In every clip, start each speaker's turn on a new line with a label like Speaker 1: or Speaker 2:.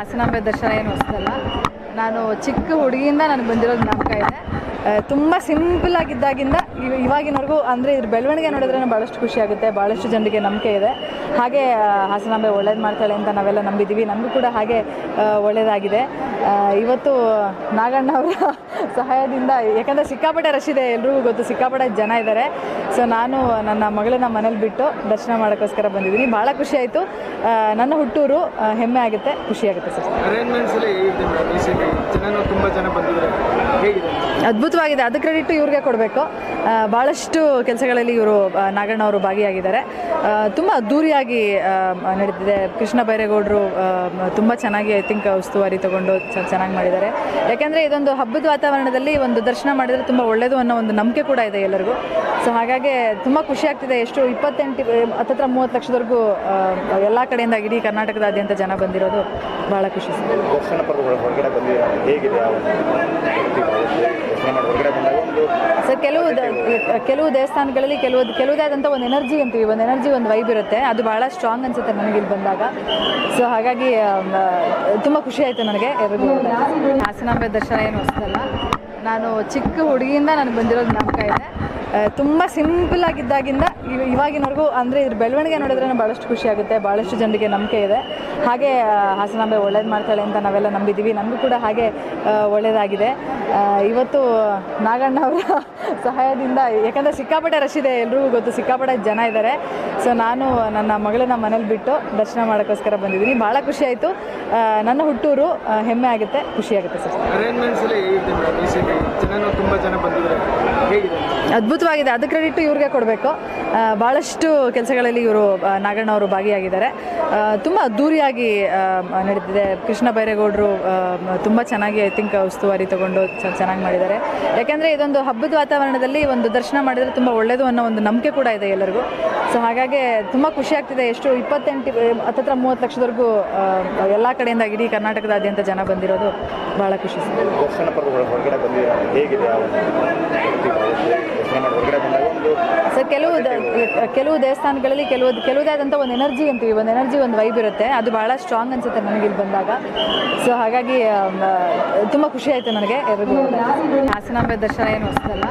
Speaker 1: ಹಾಸನಾಂಬೆ ದರ್ಶನ ಏನು ಹೊಸದಲ್ಲ. ನಾನು ಚಿಕ್ಕ ಹುಡುಗಿಯಿಂದ ನನಗೆ ಬಂದಿರೋದು ಜ್ಞಾಪಕ ಇದೆ. ತುಂಬ ಸಿಂಪಲ್ ಆಗಿದ್ದಾಗಿಂದ ಇವಾಗಿನವರೆಗೂ ಅಂದರೆ ಇದ್ರ ಬೆಳವಣಿಗೆ ನೋಡಿದ್ರೆ ಭಾಳಷ್ಟು ಖುಷಿ ಆಗುತ್ತೆ. ಭಾಳಷ್ಟು ಜನರಿಗೆ ನಂಬಿಕೆ ಇದೆ. ಹಾಗೆ ಹಾಸನಾಂಬೆ ಒಳ್ಳೇದು ಮಾಡ್ತಾಳೆ ಅಂತ ನಾವೆಲ್ಲ ನಂಬಿದ್ದೀವಿ. ನಮಗೂ ಕೂಡ ಹಾಗೆ ಒಳ್ಳೆಯದಾಗಿದೆ. ಇವತ್ತು ನಾಗಣ್ಣ ಅವರ ಸಹಾಯದಿಂದ, ಯಾಕಂದರೆ ಸಿಕ್ಕಾಪಟ್ಟೆ ರಶ್ ಇದೆ, ಎಲ್ರಿಗೂ ಗೊತ್ತು, ಸಿಕ್ಕಾಪಟ್ಟೆ ಜನ ಇದ್ದಾರೆ. ಸೊ ನಾನು ನನ್ನ ಮಗಳನ್ನ ಮನೇಲಿ ಬಿಟ್ಟು ದರ್ಶನ ಮಾಡೋಕ್ಕೋಸ್ಕರ ಬಂದಿದ್ದೀನಿ. ಭಾಳ ಖುಷಿ ಆಯಿತು. ನನ್ನ ಹುಟ್ಟೂರು, ಹೆಮ್ಮೆ ಆಗುತ್ತೆ, ಖುಷಿಯಾಗುತ್ತೆ ಸರ್. ಅದ್ಭುತವಾಗಿದೆ. ಅದು ಕ್ರೆಡಿಟ್ ಇವ್ರಿಗೆ ಕೊಡಬೇಕು. ಭಾಳಷ್ಟು ಕೆಲಸಗಳಲ್ಲಿ ಇವರು ನಾಗಣ್ಣ ಅವರು ಭಾಗಿಯಾಗಿದ್ದಾರೆ. ತುಂಬ ಅದ್ದೂರಿಯಾಗಿ ನಡೀತಿದೆ. ಕೃಷ್ಣ ಬೈರೇಗೌಡರು ತುಂಬ ಚೆನ್ನಾಗಿ ಐ ಥಿಂಕ್ ಉಸ್ತುವಾರಿ ತಗೊಂಡು ಚೆನ್ನಾಗಿ ಮಾಡಿದ್ದಾರೆ. ಯಾಕೆಂದರೆ ಇದೊಂದು ಹಬ್ಬದ ವಾತಾವರಣದಲ್ಲಿ ಒಂದು ದರ್ಶನ ಮಾಡಿದರೆ ತುಂಬ ಒಳ್ಳೆಯದು ಅನ್ನೋ ಒಂದು ನಂಬಿಕೆ ಕೂಡ ಇದೆ ಎಲ್ಲರಿಗೂ. ಸೊ ಹಾಗಾಗಿ ತುಂಬ ಖುಷಿ ಆಗ್ತಿದೆ. ಎಷ್ಟು 28 ಹತ್ತಿರ 30 ಲಕ್ಷದವರೆಗೂ ಎಲ್ಲ ಕಡೆಯಿಂದ ಇಡೀ ಕರ್ನಾಟಕದಾದ್ಯಂತ ಜನ ಬಂದಿರೋದು ಭಾಳ ಖುಷಿ ಸರ್. ಕೆಲವು ದೇವಸ್ಥಾನಗಳಲ್ಲಿ ಕೆಲವುದೇ ಆದಂಥ ಒಂದು ಎನರ್ಜಿ ಅಂತೀವಿ, ಒಂದು ವೈಬ್ ಇರುತ್ತೆ. ಅದು ಭಾಳ ಸ್ಟ್ರಾಂಗ್ ಅನ್ಸುತ್ತೆ ನನಗೆ ಇಲ್ಲಿ ಬಂದಾಗ. ಸೊ ಹಾಗಾಗಿ ತುಂಬ ಖುಷಿ ಆಯಿತು ನನಗೆ. ಹಾಸನಾಂಬೆ ದರ್ಶನ ಏನು ಹೊಸದಲ್ಲ. ನಾನು ಚಿಕ್ಕ ಹುಡುಗಿಯಿಂದ ನನಗೆ ಬಂದಿರೋದು ಜ್ಞಾಪಕ ಇದೆ. ತುಂಬ ಸಿಂಪಲ್ ಆಗಿದ್ದಾಗಿಂದ ಇವಾಗಿನವರೆಗೂ ಅಂದರೆ ಇದ್ರ ಬೆಳವಣಿಗೆ ನೋಡಿದ್ರೆ ಭಾಳಷ್ಟು ಖುಷಿ ಆಗುತ್ತೆ. ಭಾಳಷ್ಟು ಜನರಿಗೆ ನಂಬಿಕೆ ಇದೆ. ಹಾಗೆ ಹಾಸನಾಂಬೆ ಒಳ್ಳೇದು ಮಾಡ್ತಾಳೆ ಅಂತ ನಾವೆಲ್ಲ ನಂಬಿದ್ದೀವಿ. ನಮಗೂ ಕೂಡ ಹಾಗೆ ಒಳ್ಳೆಯದಾಗಿದೆ. ಇವತ್ತು ನಾಗಣ್ಣ ಅವರ ಸಹಾಯದಿಂದ, ಯಾಕಂದರೆ ಸಿಕ್ಕಾಪಟ್ಟೆ ರಶ್ ಇದೆ, ಎಲ್ರಿಗೂ ಗೊತ್ತು, ಸಿಕ್ಕಾಪಟ್ಟೆ ಜನ ಇದ್ದಾರೆ. ಸೊ ನಾನು ನನ್ನ ಮಗಳನ್ನ ಮನೇಲಿ ಬಿಟ್ಟು ದರ್ಶನ ಮಾಡೋಕ್ಕೋಸ್ಕರ ಬಂದಿದ್ದೀನಿ. ಭಾಳ ಖುಷಿ ಆಯಿತು. ನನ್ನ ಹುಟ್ಟೂರು, ಹೆಮ್ಮೆ ಆಗುತ್ತೆ, ಖುಷಿಯಾಗುತ್ತೆ ಸರ್. ಅದ್ಭುತವಾಗಿದೆ. ಅದು ಕ್ರೆಡಿಟ್ ಇವ್ರಿಗೆ ಕೊಡಬೇಕು. ಭಾಳಷ್ಟು ಕೆಲಸಗಳಲ್ಲಿ ಇವರು ನಾಗಣ್ಣ ಅವರು ಭಾಗಿಯಾಗಿದ್ದಾರೆ. ತುಂಬ ಅದ್ದೂರಿಯಾಗಿ ನಡೀತಿದೆ. ಕೃಷ್ಣ ಬೈರೇಗೌಡರು ತುಂಬ ಚೆನ್ನಾಗಿ ಐ ಥಿಂಕ್ ಉಸ್ತುವಾರಿ ತಗೊಂಡು ಚೆನ್ನಾಗಿ ಮಾಡಿದ್ದಾರೆ. ಯಾಕೆಂದರೆ ಇದೊಂದು ಹಬ್ಬದ ವಾತಾವರಣದಲ್ಲಿ ಒಂದು ದರ್ಶನ ಮಾಡಿದರೆ ತುಂಬ ಒಳ್ಳೆಯದು ಅನ್ನೋ ಒಂದು ನಂಬಿಕೆ ಕೂಡ ಇದೆ ಎಲ್ಲರಿಗೂ. ಸೊ ಹಾಗಾಗಿ ತುಂಬ ಖುಷಿ ಆಗ್ತಿದೆ. ಎಷ್ಟು 28 ಹತ್ತಿರ 30 ಲಕ್ಷದವರೆಗೂ ಎಲ್ಲ ಕಡೆಯಿಂದ ಇಡೀ ಕರ್ನಾಟಕದಾದ್ಯಂತ ಜನ ಬಂದಿರೋದು ಭಾಳ ಖುಷಿ ಸರ್. ಕೆಲವು ದೇವಸ್ಥಾನಗಳಲ್ಲಿ ಕೆಲವುದೇ ಆದಂಥ ಒಂದು ಎನರ್ಜಿ ಅಂತೀವಿ, ಒಂದು ವೈಬ್ ಇರುತ್ತೆ. ಅದು ಭಾಳ ಸ್ಟ್ರಾಂಗ್ ಅನ್ಸುತ್ತೆ ನನಗೆ ಇಲ್ಲಿ ಬಂದಾಗ. ಸೊ ಹಾಗಾಗಿ ತುಂಬ ಖುಷಿ ಆಯಿತು ನನಗೆ. ಹಾಸನಾಂಬೆ ದರ್ಶನ ಏನು ಹೊಸದಲ್ಲ.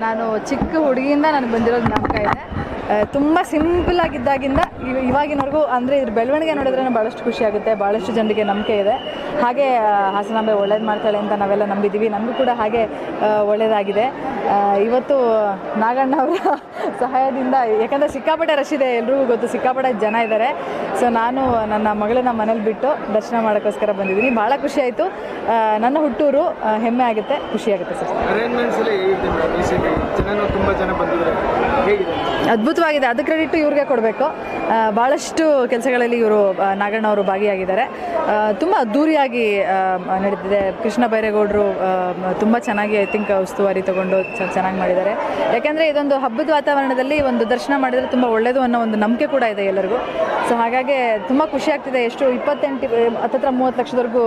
Speaker 1: ನಾನು ಚಿಕ್ಕ ಹುಡುಗಿಯಿಂದ ನನಗೆ ಬಂದಿರೋದು ಜ್ಞಾಪಕ ಇದೆ. ತುಂಬ ಸಿಂಪಲ್ ಆಗಿದ್ದಾಗಿಂದ ಇವಾಗಿನವರೆಗೂ ಅಂದರೆ ಇದ್ರ ಬೆಳವಣಿಗೆ ನೋಡಿದ್ರೆ ಭಾಳಷ್ಟು ಖುಷಿ ಆಗುತ್ತೆ. ಭಾಳಷ್ಟು ಜನರಿಗೆ ನಂಬಿಕೆ ಇದೆ. ಹಾಗೆ ಹಾಸನಾಂಬೆ ಒಳ್ಳೇದು ಮಾಡ್ತಾಳೆ ಅಂತ ನಾವೆಲ್ಲ ನಂಬಿದ್ದೀವಿ. ನಮಗೂ ಕೂಡ ಹಾಗೆ ಒಳ್ಳೆಯದಾಗಿದೆ. ಇವತ್ತು ನಾಗಣ್ಣ ಅವರ ಸಹಾಯದಿಂದ, ಯಾಕಂದರೆ ಸಿಕ್ಕಾಪಟ್ಟೆ ರಶ್ ಇದೆ, ಎಲ್ರಿಗೂ ಗೊತ್ತು, ಸಿಕ್ಕಾಪಟ್ಟೆ ಜನ ಇದ್ದಾರೆ. ಸೊ ನಾನು ನನ್ನ ಮಗಳನ್ನ ಮನೇಲಿ ಬಿಟ್ಟು ದರ್ಶನ ಮಾಡೋಕ್ಕೋಸ್ಕರ ಬಂದಿದ್ದೀನಿ. ಭಾಳ ಖುಷಿ ಆಯಿತು. ನನ್ನ ಹುಟ್ಟೂರು, ಹೆಮ್ಮೆ ಆಗುತ್ತೆ, ಖುಷಿಯಾಗುತ್ತೆ ಸರ್. ಅದ್ಭುತವಾಗಿದೆ. ಅದು ಕ್ರೆಡಿಟ್ ಇವ್ರಿಗೆ ಕೊಡಬೇಕು. ಭಾಳಷ್ಟು ಕೆಲಸಗಳಲ್ಲಿ ಇವರು ನಾಗಣ್ಣ ಅವರು ಭಾಗಿಯಾಗಿದ್ದಾರೆ. ತುಂಬ ಅದ್ದೂರಿಯಾಗಿ ನಡೀತಿದೆ. ಕೃಷ್ಣ ಬೈರೇಗೌಡರು ತುಂಬ ಚೆನ್ನಾಗಿ ಐ ಥಿಂಕ್ ಉಸ್ತುವಾರಿ ತಗೊಂಡು ಚೆನ್ನಾಗಿ ಮಾಡಿದ್ದಾರೆ. ಯಾಕೆಂದರೆ ಇದೊಂದು ಹಬ್ಬದ ವಾತಾವರಣದಲ್ಲಿ ಒಂದು ದರ್ಶನ ಮಾಡಿದರೆ ತುಂಬ ಒಳ್ಳೆಯದು ಅನ್ನೋ ಒಂದು ನಂಬಿಕೆ ಕೂಡ ಇದೆ ಎಲ್ಲರಿಗೂ. ಸೊ ಹಾಗಾಗಿ ತುಂಬ ಖುಷಿ ಆಗ್ತಿದೆ. ಎಷ್ಟು 28 ಹತ್ತಿರ 30 ಲಕ್ಷದವರೆಗೂ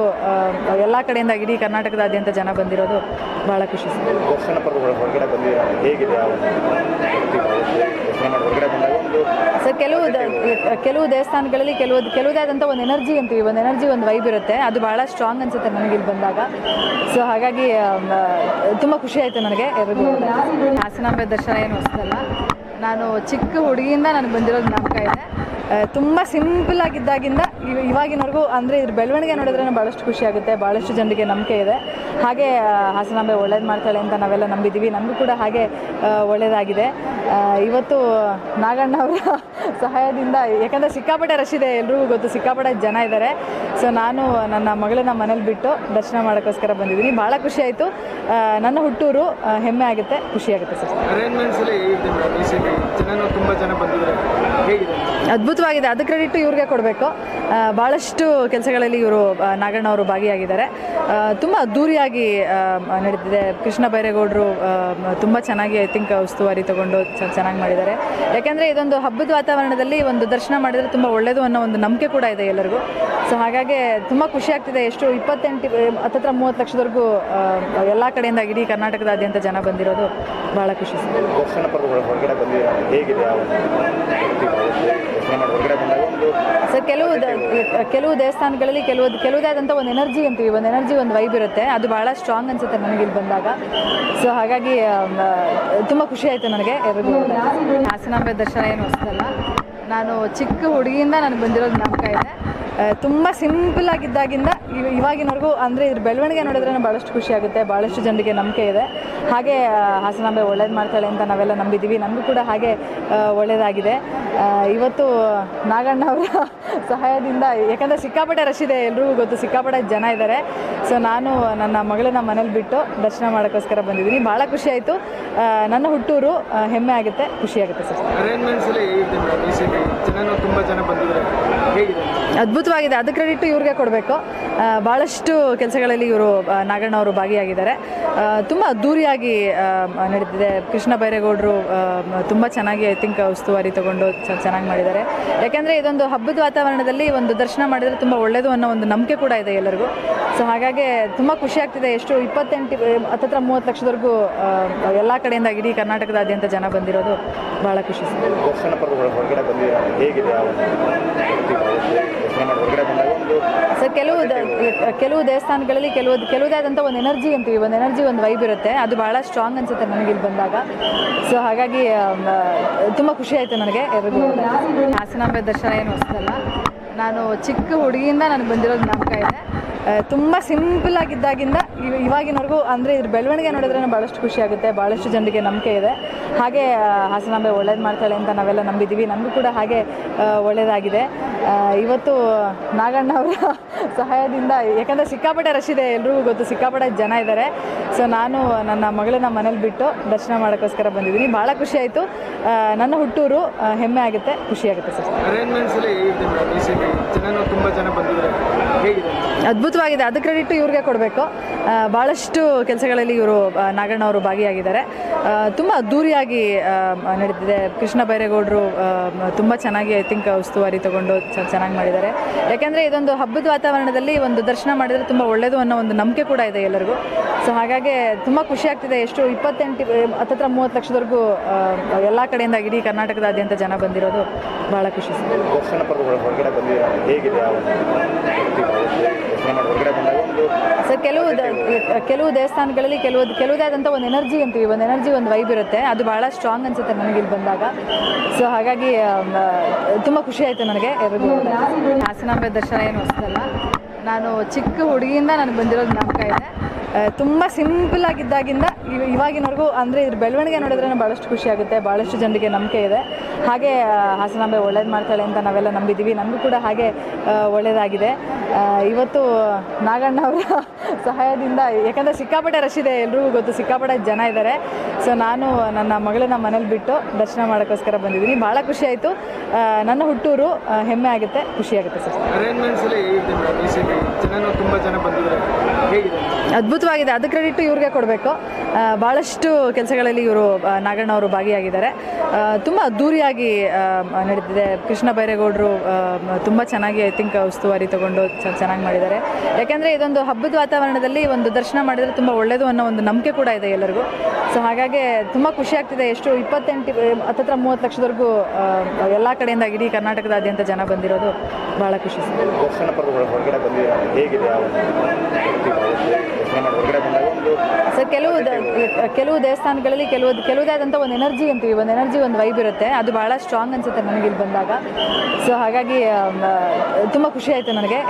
Speaker 1: ಎಲ್ಲ ಕಡೆಯಿಂದ ಇಡೀ ಕರ್ನಾಟಕದಾದ್ಯಂತ ಜನ ಬಂದಿರೋದು ಭಾಳ ಖುಷಿ ಸರ್. ಕೆಲವು ದೇವಸ್ಥಾನಗಳಲ್ಲಿ ಕೆಲವುದೇ ಆದಂಥ ಒಂದು ಎನರ್ಜಿ ಅಂತೀವಿ, ಒಂದು ವೈಬ್ ಇರುತ್ತೆ. ಅದು ಭಾಳ ಸ್ಟ್ರಾಂಗ್ ಅನ್ಸುತ್ತೆ ನನಗೆ ಇಲ್ಲಿ ಬಂದಾಗ. ಸೊ ಹಾಗಾಗಿ ತುಂಬ ಖುಷಿ ಆಯಿತು ನನಗೆ. ಹಾಸನಾಂಬೆ ದರ್ಶನ ಏನು ಹೊಸದಲ್ಲ. ನಾನು ಚಿಕ್ಕ ಹುಡುಗಿಯಿಂದ ನನಗೆ ಬಂದಿರೋದು ಜ್ಞಾಪಕ ಇದೆ. ತುಂಬ ಸಿಂಪಲ್ ಆಗಿದ್ದಾಗಿಂದ ಇವಾಗಿನವರೆಗೂ ಅಂದರೆ ಇದ್ರ ಬೆಳವಣಿಗೆ ನೋಡಿದ್ರೆ ಭಾಳಷ್ಟು ಖುಷಿ ಆಗುತ್ತೆ. ಭಾಳಷ್ಟು ಜನರಿಗೆ ನಂಬಿಕೆ ಇದೆ. ಹಾಗೆ ಹಾಸನಾಂಬೆ ಒಳ್ಳೇದು ಮಾಡ್ತಾಳೆ ಅಂತ ನಾವೆಲ್ಲ ನಂಬಿದ್ದೀವಿ. ನಮಗೂ ಕೂಡ ಹಾಗೆ ಒಳ್ಳೆಯದಾಗಿದೆ. ಇವತ್ತು ನಾಗಣ್ಣ ಅವರ ಸಹಾಯದಿಂದ, ಯಾಕಂದರೆ ಸಿಕ್ಕಾಪಟ್ಟೆ ರಶ್ ಇದೆ, ಎಲ್ರಿಗೂ ಗೊತ್ತು, ಸಿಕ್ಕಾಪಟ್ಟೆ ಜನ ಇದ್ದಾರೆ. ಸೊ ನಾನು ನನ್ನ ಮಗಳನ್ನ ಮನೇಲಿ ಬಿಟ್ಟು ದರ್ಶನ ಮಾಡೋಕ್ಕೋಸ್ಕರ ಬಂದಿದ್ದೀನಿ. ಭಾಳ ಖುಷಿ ಆಯಿತು. ನನ್ನ ಹುಟ್ಟೂರು, ಹೆಮ್ಮೆ ಆಗುತ್ತೆ, ಖುಷಿಯಾಗುತ್ತೆ ಸರ್. ಅದ್ಭುತವಾಗಿದೆ. ಅದು ಕ್ರೆಡಿಟ್ ಇವ್ರಿಗೆ ಕೊಡಬೇಕು. ಭಾಳಷ್ಟು ಕೆಲಸಗಳಲ್ಲಿ ಇವರು ನಾಗಣ್ಣ ಅವರು ಭಾಗಿಯಾಗಿದ್ದಾರೆ. ತುಂಬ ಅದ್ದೂರಿಯಾಗಿ ನಡೀತಿದೆ. ಕೃಷ್ಣ ಬೈರೇಗೌಡರು ತುಂಬ ಚೆನ್ನಾಗಿ ಐ ಥಿಂಕ್ ಉಸ್ತುವಾರಿ ತಗೊಂಡು ಚೆನ್ನಾಗಿ ಮಾಡಿದ್ದಾರೆ. ಯಾಕೆಂದರೆ ಇದೊಂದು ಹಬ್ಬದ ವಾತಾವರಣದಲ್ಲಿ ಒಂದು ದರ್ಶನ ಮಾಡಿದರೆ ತುಂಬ ಒಳ್ಳೆಯದು ಅನ್ನೋ ಒಂದು ನಂಬಿಕೆ ಕೂಡ ಇದೆ ಎಲ್ಲರಿಗೂ. ಸೊ ಹಾಗಾಗಿ ತುಂಬ ಖುಷಿ ಆಗ್ತಿದೆ. ಎಷ್ಟು 28 ಹತ್ತಿರ 30 ಲಕ್ಷದವರೆಗೂ ಎಲ್ಲ ಕಡೆಯಿಂದ ಇಡೀ ಕರ್ನಾಟಕದಾದ್ಯಂತ ಜನ ಬಂದಿರೋದು ಭಾಳ ಖುಷಿ
Speaker 2: ದರ್ಶನ ಮಾಡಿ ಹೊರಗಡೆ ಬಂದಾಗ ಒಂದು
Speaker 1: ಸರ್ ಕೆಲವು ದೇವಸ್ಥಾನಗಳಲ್ಲಿ ಕೆಲವುದೇ ಆದಂಥ ಒಂದು ಎನರ್ಜಿ ಅಂತೀವಿ, ಒಂದು ಎನರ್ಜಿ, ಒಂದು ವೈಬ್ ಇರುತ್ತೆ. ಅದು ಭಾಳ ಸ್ಟ್ರಾಂಗ್ ಅನ್ಸುತ್ತೆ ನನಗೆ ಇಲ್ಲಿ ಬಂದಾಗ. ಸೊ ಹಾಗಾಗಿ ತುಂಬ ಖುಷಿ ಆಯಿತು ನನಗೆ. ಹಾಸನಾಂಬೆ ದರ್ಶನ ಏನು ಹೊಸದಲ್ಲ. ನಾನು ಚಿಕ್ಕ ಹುಡುಗಿಯಿಂದ ನನಗೆ ಬಂದಿರೋದು ಜ್ಞಾಪಕ ಇದೆ. ತುಂಬ ಸಿಂಪಲ್ ಆಗಿದ್ದಾಗಿಂದ ಇವಾಗಿನವರೆಗೂ ಅಂದರೆ ಇದ್ರ ಬೆಳವಣಿಗೆ ನೋಡಿದ್ರೆ ಭಾಳಷ್ಟು ಖುಷಿ ಆಗುತ್ತೆ. ಭಾಳಷ್ಟು ಜನರಿಗೆ ನಂಬಿಕೆ ಇದೆ. ಹಾಗೆ ಹಾಸನಾಂಬೆ ಒಳ್ಳೇದು ಮಾಡ್ತಾಳೆ ಅಂತ ನಾವೆಲ್ಲ ನಂಬಿದ್ದೀವಿ. ನನಗೂ ಕೂಡ ಹಾಗೆ ಒಳ್ಳೆಯದಾಗಿದೆ. ಇವತ್ತು ನಾಗಣ್ಣ ಅವರ ಸಹಾಯದಿಂದ, ಯಾಕಂದರೆ ಸಿಕ್ಕಾಪಟ್ಟೆ ರಶ್ ಇದೆ, ಎಲ್ರಿಗೂ ಗೊತ್ತು, ಸಿಕ್ಕಾಪಟ್ಟೆ ಜನ ಇದ್ದಾರೆ. ಸೊ ನಾನು ನನ್ನ ಮಗಳನ್ನ ಮನೇಲಿ ಬಿಟ್ಟು ದರ್ಶನ ಮಾಡೋಕ್ಕೋಸ್ಕರ ಬಂದಿದ್ದೀನಿ. ಭಾಳ ಖುಷಿ ಆಯಿತು. ನನ್ನ ಹುಟ್ಟೂರು, ಹೆಮ್ಮೆ ಆಗುತ್ತೆ, ಖುಷಿ ಆಗುತ್ತೆ ಸರ್. ಅದ್ಭುತವಾಗಿದೆ. ಅದು ಕ್ರೆಡಿಟ್ ಇವ್ರಿಗೆ ಕೊಡಬೇಕು. ಭಾಳಷ್ಟು ಕೆಲಸಗಳಲ್ಲಿ ಇವರು ನಾಗಣ್ಣ ಅವರು ಭಾಗಿಯಾಗಿದ್ದಾರೆ. ತುಂಬ ಅದ್ದೂರಿಯಾಗಿ ನಡೀತಿದೆ. ಕೃಷ್ಣ ಬೈರೇಗೌಡರು ತುಂಬ ಚೆನ್ನಾಗಿ ಐ ಥಿಂಕ್ ಉಸ್ತುವಾರಿ ತಗೊಂಡು ಚೆನ್ನಾಗಿ ಮಾಡಿದ್ದಾರೆ. ಯಾಕೆಂದರೆ ಇದೊಂದು ಹಬ್ಬದ ವಾತಾವರಣದಲ್ಲಿ ಒಂದು ದರ್ಶನ ಮಾಡಿದರೆ ತುಂಬ ಒಳ್ಳೆಯದು ಅನ್ನೋ ಒಂದು ನಂಬಿಕೆ ಕೂಡ ಇದೆ ಎಲ್ಲರಿಗೂ. ಸೊ ಹಾಗಾಗಿ ತುಂಬ ಖುಷಿ ಆಗ್ತಿದೆ. ಎಷ್ಟು 28-30 ಲಕ್ಷದವರೆಗೂ ಎಲ್ಲ ಕಡೆಯಿಂದ ಇಡೀ ಕರ್ನಾಟಕದಾದ್ಯಂತ ಜನ ಬಂದಿರೋದು ಭಾಳ ಖುಷಿ ಸರ್.
Speaker 2: ದರ್ಶನ ಪರ್ವಗಳು ಹೊರಗಡೆ ಬಂದಿದೆ, ಹೇಗಿದೆ ದರ್ಶನ ಮಾಡಿ ಹೊರಗಡೆ ಬಂದಾಗ ಒಂದು
Speaker 1: ಸರ್ ಕೆಲವು ದೇವಸ್ಥಾನಗಳಲ್ಲಿ ಕೆಲವುದೇ ಆದಂಥ ಒಂದು ಎನರ್ಜಿ ಅಂತೀವಿ, ಒಂದು ಎನರ್ಜಿ, ಒಂದು ವೈಬ್ ಇರುತ್ತೆ. ಅದು ಭಾಳ ಸ್ಟ್ರಾಂಗ್ ಅನ್ಸುತ್ತೆ ನನಗೆ ಇಲ್ಲಿ ಬಂದಾಗ. ಸೊ ಹಾಗಾಗಿ ತುಂಬ ಖುಷಿ ಆಯಿತು ನನಗೆ. ಹಾಸನಾಂಬೆ ದರ್ಶನ ಏನು ಹೊಸದಲ್ಲ. ನಾನು ಚಿಕ್ಕ ಹುಡುಗಿಯಿಂದ ನನಗೆ ಬಂದಿರೋದು ಜ್ಞಾಪಕ ಇದೆ. ತುಂಬ ಸಿಂಪಲ್ ಆಗಿದ್ದಾಗಿಂದ ಇವಾಗಿನವರೆಗೂ ಅಂದರೆ ಇದ್ರ ಬೆಳವಣಿಗೆ ನೋಡಿದ್ರೆ ಭಾಳಷ್ಟು ಖುಷಿ ಆಗುತ್ತೆ. ಭಾಳಷ್ಟು ಜನರಿಗೆ ನಂಬಿಕೆ ಇದೆ. ಹಾಗೆ ಹಾಸನಾಂಬೆ ಒಳ್ಳೇದು ಮಾಡ್ತಾಳೆ ಅಂತ ನಾವೆಲ್ಲ ನಂಬಿದ್ದೀವಿ. ನನಗೂ ಕೂಡ ಹಾಗೆ ಒಳ್ಳೆಯದಾಗಿದೆ. ಇವತ್ತು ನಾಗಣ್ಣ ಅವರ ಸಹಾಯದಿಂದ, ಯಾಕಂದರೆ ಸಿಕ್ಕಾಪಟ್ಟೆ ರಶ್ ಇದೆ, ಎಲ್ರಿಗೂ ಗೊತ್ತು, ಸಿಕ್ಕಾಪಟ್ಟೆ ಜನ ಇದ್ದಾರೆ. ಸೊ ನಾನು ನನ್ನ ಮಗಳನ್ನ ಮನೇಲಿ ಬಿಟ್ಟು ದರ್ಶನ ಮಾಡೋಕ್ಕೋಸ್ಕರ ಬಂದಿದ್ದೀನಿ. ಭಾಳ ಖುಷಿ ಆಯಿತು. ನನ್ನ ಹುಟ್ಟೂರು, ಹೆಮ್ಮೆ ಆಗುತ್ತೆ, ಖುಷಿ ಆಗುತ್ತೆ ಸರ್. ಅದ್ಭುತವಾಗಿದೆ. ಅದು ಕ್ರೆಡಿಟ್ ಇವ್ರಿಗೆ ಕೊಡಬೇಕು. ಭಾಳಷ್ಟು ಕೆಲಸಗಳಲ್ಲಿ ಇವರು ನಾಗಣ್ಣ ಅವರು ಭಾಗಿಯಾಗಿದ್ದಾರೆ. ತುಂಬ ಅದ್ದೂರಿಯಾಗಿ ನಡೀತಿದೆ. ಕೃಷ್ಣ ಬೈರೇಗೌಡರು ತುಂಬ ಚೆನ್ನಾಗಿ ಐ ಥಿಂಕ್ ಉಸ್ತುವಾರಿ ತಗೊಂಡು ಚೆನ್ನಾಗಿ ಮಾಡಿದ್ದಾರೆ. ಯಾಕೆಂದರೆ ಇದೊಂದು ಹಬ್ಬದ ವಾತಾವರಣದಲ್ಲಿ ಒಂದು ದರ್ಶನ ಮಾಡಿದರೆ ತುಂಬ ಒಳ್ಳೆಯದು ಅನ್ನೋ ಒಂದು ನಂಬಿಕೆ ಕೂಡ ಇದೆ ಎಲ್ಲರಿಗೂ. ಸೊ ಹಾಗಾಗಿ ತುಂಬ ಖುಷಿ ಆಗ್ತಿದೆ. ಎಷ್ಟು 28-30 ಲಕ್ಷದವರೆಗೂ ಎಲ್ಲ ಕಡೆಯಿಂದ ಇಡೀ ಕರ್ನಾಟಕದಾದ್ಯಂತ ಜನ ಬಂದಿರೋದು ಭಾಳ ಖುಷಿ ಸರ್.
Speaker 2: ದರ್ಶನ ಪರ್ವಗಳು ಹೊರಗಡೆ ಬಂದಿದೆ, ಹೇಗಿದೆ ದರ್ಶನ ಮಾಡಿ ಹೊರಗಡೆ ಬಂದಾಗ ಒಂದು
Speaker 1: ಸರ್ ಕೆಲವು ದೇವಸ್ಥಾನಗಳಲ್ಲಿ ಕೆಲವುದೇ ಆದಂಥ ಒಂದು ಎನರ್ಜಿ ಅಂತೀವಿ, ಒಂದು ಎನರ್ಜಿ, ಒಂದು ವೈಬ್ ಇರುತ್ತೆ. ಅದು ಭಾಳ ಸ್ಟ್ರಾಂಗ್ ಅನ್ಸುತ್ತೆ ನನಗೆ ಇಲ್ಲಿ ಬಂದಾಗ. ಸೊ ಹಾಗಾಗಿ ತುಂಬ ಖುಷಿ ಆಯಿತು ನನಗೆ. ಹಾಸನಾಂಬೆ ದರ್ಶನ ಏನು ಹೊಸದಲ್ಲ. ನಾನು ಚಿಕ್ಕ ಹುಡುಗಿಯಿಂದ ನನಗೆ ಬಂದಿರೋದು ಜ್ಞಾಪಕ ಇದೆ. ತುಂಬ ಸಿಂಪಲ್ ಆಗಿದ್ದಾಗಿಂದ ಇವಾಗಿನವರೆಗೂ ಅಂದರೆ ಇದ್ರ ಬೆಳವಣಿಗೆ ನೋಡಿದ್ರೆ ಭಾಳಷ್ಟು ಖುಷಿ ಆಗುತ್ತೆ. ಭಾಳಷ್ಟು ಜನರಿಗೆ ನಂಬಿಕೆ ಇದೆ. ಹಾಗೆ ಹಾಸನಾಂಬೆ ಒಳ್ಳೇದು ಮಾಡ್ತಾಳೆ ಅಂತ ನಾವೆಲ್ಲ ನಂಬಿದ್ದೀವಿ. ನನಗೂ ಕೂಡ ಹಾಗೆ ಒಳ್ಳೆಯದಾಗಿದೆ. ಇವತ್ತು ನಾಗಣ್ಣ ಅವರ ಸಹಾಯದಿಂದ, ಯಾಕಂದರೆ ಸಿಕ್ಕಾಪಟ್ಟೆ ರಶ್ ಇದೆ, ಎಲ್ರಿಗೂ ಗೊತ್ತು, ಸಿಕ್ಕಾಪಟ್ಟೆ ಜನ ಇದ್ದಾರೆ. ಸೊ ನಾನು ನನ್ನ ಮಗಳನ್ನ ಮನೇಲಿ ಬಿಟ್ಟು ದರ್ಶನ ಮಾಡೋಕ್ಕೋಸ್ಕರ ಬಂದಿದ್ದೀನಿ. ಭಾಳ ಖುಷಿ ಆಯಿತು. ನನ್ನ ಹುಟ್ಟೂರು, ಹೆಮ್ಮೆ ಆಗುತ್ತೆ, ಖುಷಿ ಆಗುತ್ತೆ ಸರ್. ಅದ್ಭುತವಾಗಿದೆ. ಅದು ಕ್ರೆಡಿಟ್ ಇವ್ರಿಗೆ ಕೊಡಬೇಕು. ಭಾಳಷ್ಟು ಕೆಲಸಗಳಲ್ಲಿ ಇವರು ನಾಗಣ್ಣ ಅವರು ಭಾಗಿಯಾಗಿದ್ದಾರೆ. ತುಂಬ ಅದ್ದೂರಿಯಾಗಿ ನಡೀತಿದೆ. ಕೃಷ್ಣ ಬೈರೇಗೌಡರು ತುಂಬ ಚೆನ್ನಾಗಿ ಐ ಥಿಂಕ್ ಉಸ್ತುವಾರಿ ತಗೊಂಡು ಚೆನ್ನಾಗಿ ಮಾಡಿದ್ದಾರೆ. ಯಾಕೆಂದರೆ ಇದೊಂದು ಹಬ್ಬದ ವಾತಾವರಣದಲ್ಲಿ ಒಂದು ದರ್ಶನ ಮಾಡಿದರೆ ತುಂಬ ಒಳ್ಳೆಯದು ಅನ್ನೋ ಒಂದು ನಂಬಿಕೆ ಕೂಡ ಇದೆ ಎಲ್ಲರಿಗೂ. ಸೊ ಹಾಗಾಗಿ ತುಂಬ ಖುಷಿ ಆಗ್ತಿದೆ. ಎಷ್ಟು 28-30 ಲಕ್ಷದವರೆಗೂ ಎಲ್ಲ ಕಡೆಯಿಂದ ಇಡೀ ಕರ್ನಾಟಕದಾದ್ಯಂತ ಜನ ಬಂದಿರೋದು ಭಾಳ ಖುಷಿ ಸರ್.
Speaker 2: ದರ್ಶನ ಪರ್ವಗಳು ಹೊರಗಡೆ ಬಂದಿದೆ, ಹೇಗಿದೆ ದರ್ಶನ ಮಾಡಿ ಹೊರಗಡೆ ಬಂದಾಗ ಒಂದು
Speaker 1: ಸರ್ ಕೆಲವು ದೇವಸ್ಥಾನಗಳಲ್ಲಿ ಕೆಲವುದೇ ಆದಂಥ ಒಂದು ಎನರ್ಜಿ ಅಂತೀವಿ, ಒಂದು ಎನರ್ಜಿ, ಒಂದು ವೈಬ್ ಇರುತ್ತೆ. ಅದು ಭಾಳ ಸ್ಟ್ರಾಂಗ್ ಅನ್ಸುತ್ತೆ ನನಗೆ ಇಲ್ಲಿ ಬಂದಾಗ. ಸೊ ಹಾಗಾಗಿ ತುಂಬ ಖುಷಿ ಆಯಿತು ನನಗೆ.